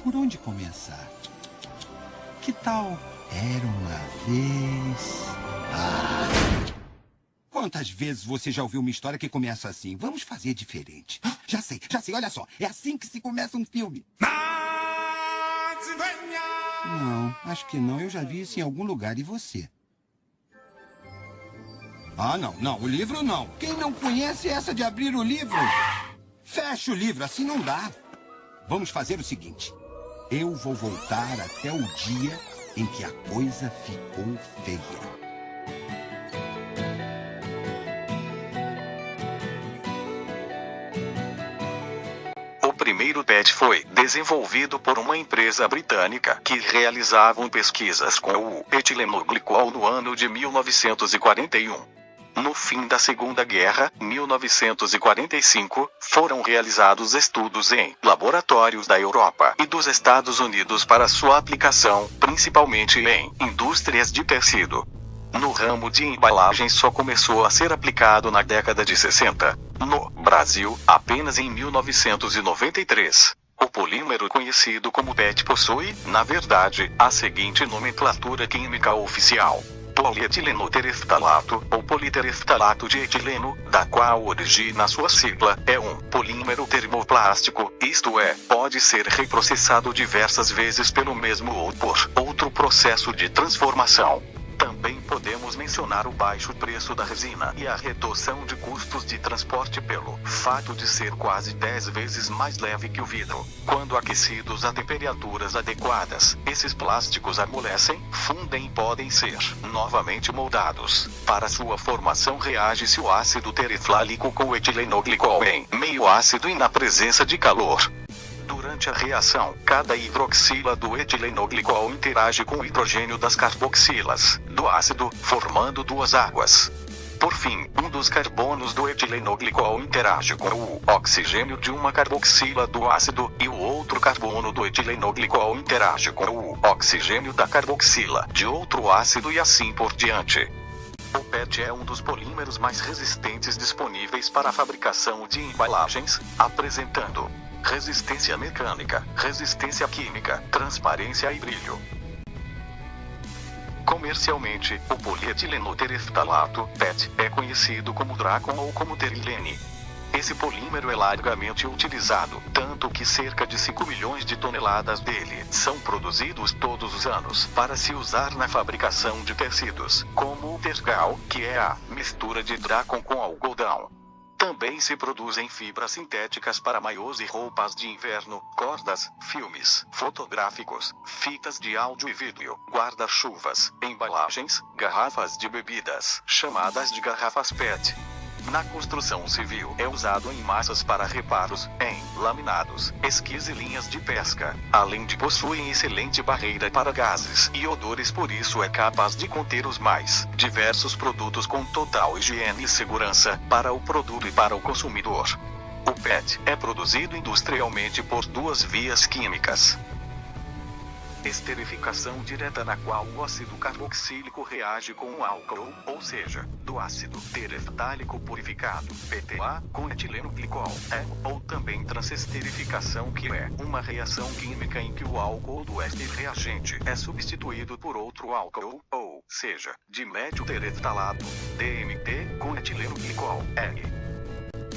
por onde começar? Que tal Era uma vez... Quantas vezes você já ouviu uma história que começa assim? Vamos fazer diferente. Já sei, olha só. É assim que se começa um filme. Não, acho que não. Eu já vi isso em algum lugar. E você? Não. O livro não. Quem não conhece essa de abrir o livro? Fecha o livro, assim não dá. Vamos fazer o seguinte. Eu vou voltar até o dia em que a coisa ficou feia. O primeiro PET foi desenvolvido por uma empresa britânica que realizavam pesquisas com o etilenoglicol no ano de 1941. No fim da Segunda Guerra, 1945, foram realizados estudos em laboratórios da Europa e dos Estados Unidos para sua aplicação, principalmente em indústrias de tecido. No ramo de embalagem só começou a ser aplicado na década de 60. No Brasil, apenas em 1993. O polímero conhecido como PET possui, na verdade, a seguinte nomenclatura química oficial: polietilenotereftalato, ou politereftalato de etileno, da qual origina sua sigla, é um polímero termoplástico, isto é, pode ser reprocessado diversas vezes pelo mesmo ou por outro processo de transformação. Também podemos mencionar o baixo preço da resina e a redução de custos de transporte pelo fato de ser quase 10 vezes mais leve que o vidro. Quando aquecidos a temperaturas adequadas, esses plásticos amolecem, fundem e podem ser novamente moldados. Para sua formação reage-se o ácido tereflálico com o etilenoglicol em meio ácido e na presença de calor. Durante a reação, cada hidroxila do etilenoglicol interage com o hidrogênio das carboxilas do ácido, formando duas águas. Por fim, um dos carbonos do etilenoglicol interage com o oxigênio de uma carboxila do ácido, e o outro carbono do etilenoglicol interage com o oxigênio da carboxila de outro ácido e assim por diante. O PET é um dos polímeros mais resistentes disponíveis para a fabricação de embalagens, apresentando resistência mecânica, resistência química, transparência e brilho. Comercialmente, o polietilenotereftalato, PET, é conhecido como Dracon ou como Terilene. Esse polímero é largamente utilizado, tanto que cerca de 5 milhões de toneladas dele são produzidos todos os anos para se usar na fabricação de tecidos, como o tergal, que é a mistura de Dracon com algodão. Também se produzem fibras sintéticas para maiôs e roupas de inverno, cordas, filmes fotográficos, fitas de áudio e vídeo, guarda-chuvas, embalagens, garrafas de bebidas, chamadas de garrafas PET. Na construção civil é usado em massas para reparos, em laminados, esquis e linhas de pesca, além de possuem excelente barreira para gases e odores, por isso é capaz de conter os mais diversos produtos com total higiene e segurança para o produto e para o consumidor. O PET é produzido industrialmente por duas vias químicas. Esterificação direta, na qual o ácido carboxílico reage com o álcool, ou seja, do ácido tereftálico purificado, PTA, com etilenoglicol, ou também transesterificação, que é uma reação química em que o álcool do éster reagente é substituído por outro álcool, ou seja, dimétiltereftalato, DMT, com etilenoglicol, R.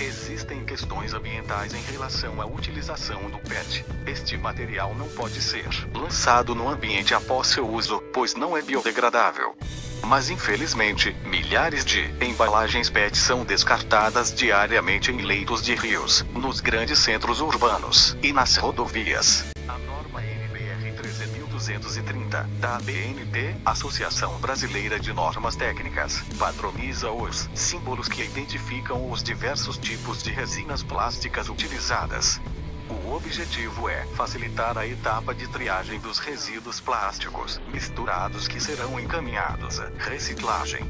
Existem questões ambientais em relação à utilização do PET. Este material não pode ser lançado no ambiente após seu uso, pois não é biodegradável. Mas infelizmente, milhares de embalagens PET são descartadas diariamente em leitos de rios, nos grandes centros urbanos e nas rodovias. A norma NBR 13230, da ABNT, Associação Brasileira de Normas Técnicas, padroniza os símbolos que identificam os diversos tipos de resinas plásticas utilizadas. O objetivo é facilitar a etapa de triagem dos resíduos plásticos misturados que serão encaminhados à reciclagem.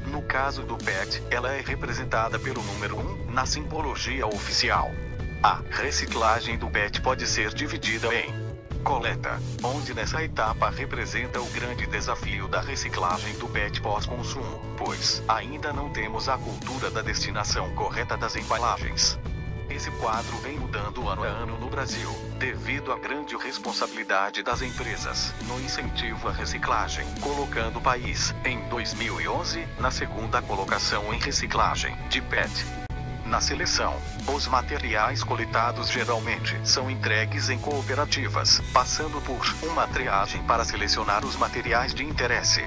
No caso do PET, ela é representada pelo número 1 na simbologia oficial. A reciclagem do PET pode ser dividida em coleta, onde nessa etapa representa o grande desafio da reciclagem do PET pós-consumo, pois ainda não temos a cultura da destinação correta das embalagens. Esse quadro vem mudando ano a ano no Brasil, devido à grande responsabilidade das empresas no incentivo à reciclagem, colocando o país, em 2011, na segunda colocação em reciclagem de PET. Na seleção, os materiais coletados geralmente são entregues em cooperativas, passando por uma triagem para selecionar os materiais de interesse.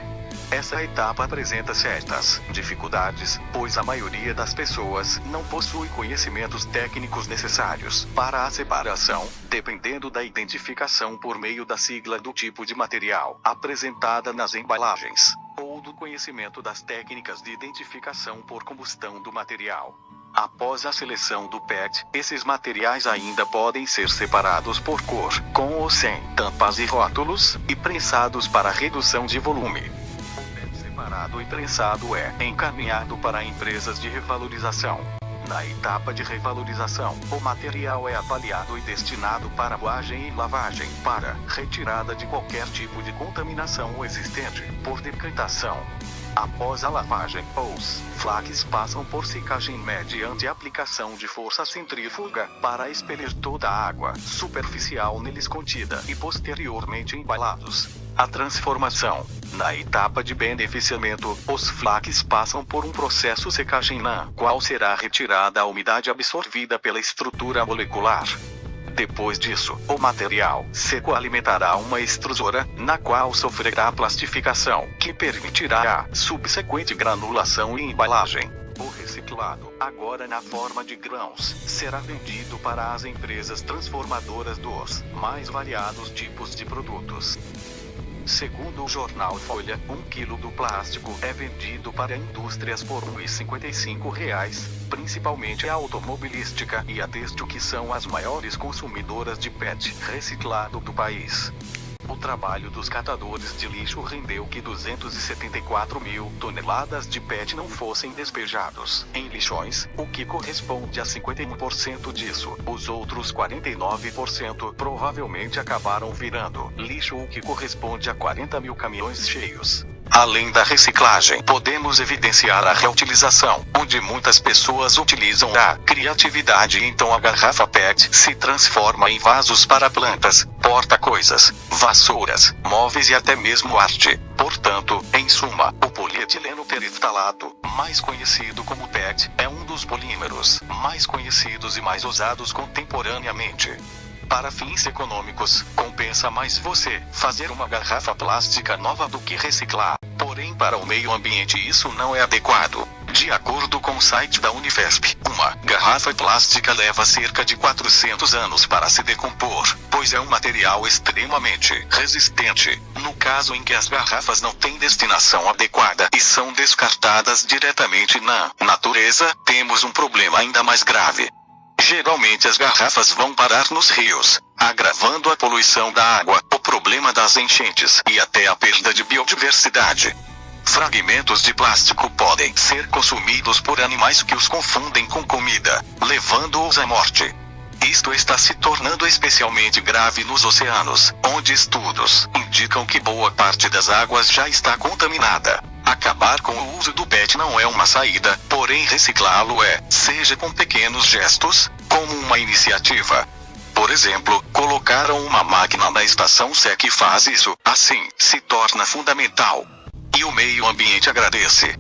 Essa etapa apresenta certas dificuldades, pois a maioria das pessoas não possui conhecimentos técnicos necessários para a separação, dependendo da identificação por meio da sigla do tipo de material apresentada nas embalagens, ou do conhecimento das técnicas de identificação por combustão do material. Após a seleção do PET, esses materiais ainda podem ser separados por cor, com ou sem tampas e rótulos, e prensados para redução de volume. Separado e prensado é encaminhado para empresas de revalorização. Na etapa de revalorização, o material é avaliado e destinado para moagem e lavagem, para retirada de qualquer tipo de contaminação existente, por decantação. Após a lavagem, os flakes passam por secagem mediante aplicação de força centrífuga, para expelir toda a água superficial neles contida e posteriormente embalados. A transformação. Na etapa de beneficiamento, os flakes passam por um processo secagem na qual será retirada a umidade absorvida pela estrutura molecular. Depois disso, o material seco alimentará uma extrusora, na qual sofrerá plastificação, que permitirá a subsequente granulação e embalagem. O reciclado, agora na forma de grãos, será vendido para as empresas transformadoras dos mais variados tipos de produtos. Segundo o jornal Folha, 1 kg do plástico é vendido para indústrias por R$ 1,55, principalmente a automobilística e a têxtil, que são as maiores consumidoras de PET reciclado do país. O trabalho dos catadores de lixo rendeu que 274 mil toneladas de PET não fossem despejados em lixões, o que corresponde a 51% disso. Os outros 49% provavelmente acabaram virando lixo, o que corresponde a 40 mil caminhões cheios. Além da reciclagem, podemos evidenciar a reutilização, onde muitas pessoas utilizam a criatividade, e então a garrafa PET se transforma em vasos para plantas, porta-coisas, vassouras, móveis e até mesmo arte. Portanto, em suma, o polietileno tereftalado, mais conhecido como PET, é um dos polímeros mais conhecidos e mais usados contemporaneamente. Para fins econômicos, compensa mais você fazer uma garrafa plástica nova do que reciclar. Porém, para o meio ambiente isso não é adequado. De acordo com o site da Unifesp, uma garrafa plástica leva cerca de 400 anos para se decompor, pois é um material extremamente resistente. No caso em que as garrafas não têm destinação adequada e são descartadas diretamente na natureza, temos um problema ainda mais grave. Geralmente as garrafas vão parar nos rios, agravando a poluição da água, o problema das enchentes e até a perda de biodiversidade. Fragmentos de plástico podem ser consumidos por animais que os confundem com comida, levando-os à morte. Isto está se tornando especialmente grave nos oceanos, onde estudos indicam que boa parte das águas já está contaminada. Acabar com o uso do PET não é uma saída, porém reciclá-lo é, seja com pequenos gestos, como uma iniciativa. Por exemplo, colocaram uma máquina na estação Sé que faz isso, assim, se torna fundamental. E o meio ambiente agradece.